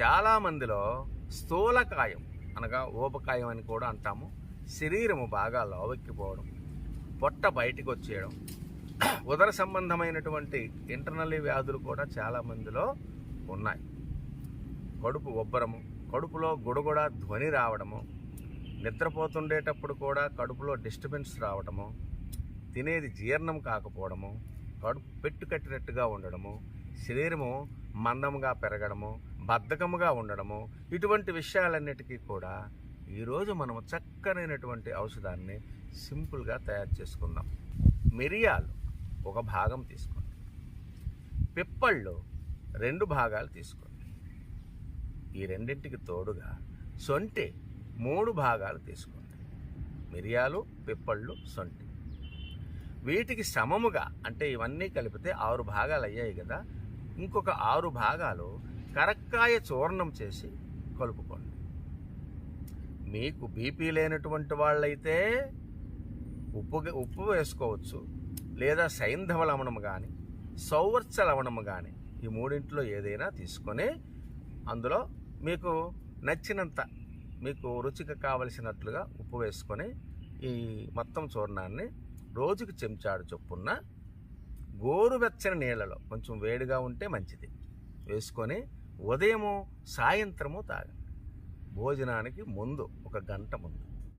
చాలామందిలో స్థూలకాయం అనగా ఊబకాయం అని కూడా అంటాము. శరీరము బాగా లావెక్కిపోవడం, పొట్ట బయటికి వచ్చేయడం, ఉదర సంబంధమైనటువంటి ఇంటర్నల్ వ్యాధులు కూడా చాలామందిలో ఉన్నాయి. కడుపు ఉబ్బరము, కడుపులో గుడగుడ ధ్వని రావడము, నిద్రపోతుండేటప్పుడు కూడా కడుపులో డిస్టర్బెన్స్ రావడము, తినేది జీర్ణం కాకపోవడము, కడుపు పెట్టు కట్టినట్టుగా ఉండడము, శరీరము మందంగా పెరగడము, బద్ధకముగా ఉండడము, ఇటువంటి విషయాలన్నిటికీ కూడా ఈరోజు మనము చక్కనైనటువంటి ఔషధాన్ని సింపుల్గా తయారు చేసుకుందాం. మిరియాలు ఒక భాగం తీసుకోండి, పిప్పళ్ళు 2 భాగాలు తీసుకోండి, ఈ రెండింటికి తోడుగా సొంఠి 3 భాగాలు తీసుకోండి. మిరియాలు, పిప్పళ్ళు, సొంఠి వీటికి సమముగా, అంటే ఇవన్నీ కలిపితే 6 భాగాలు అయ్యాయి కదా, ఇంకొక 6 భాగాలు కరక్కాయ చూర్ణం చేసి కలుపుకోండి. మీకు బీపీ లేనటువంటి వాళ్ళైతే ఉప్పు వేసుకోవచ్చు, లేదా సైంధవ లవణం కానీ సౌవర్చ లవణం కానీ ఈ మూడింటిలో ఏదైనా తీసుకొని అందులో మీకు నచ్చినంత, మీకు రుచికి కావలసినట్లుగా ఉప్పు వేసుకొని ఈ మొత్తం చూర్ణాన్ని రోజుకి చెంచాడు చొప్పున గోరువెచ్చని నీళ్ళలో, కొంచెం వేడిగా ఉంటే మంచిది, వేసుకొని ఉదయము సాయంత్రము తాగండి. భోజనానికి ముందు 1 గంట ముందు.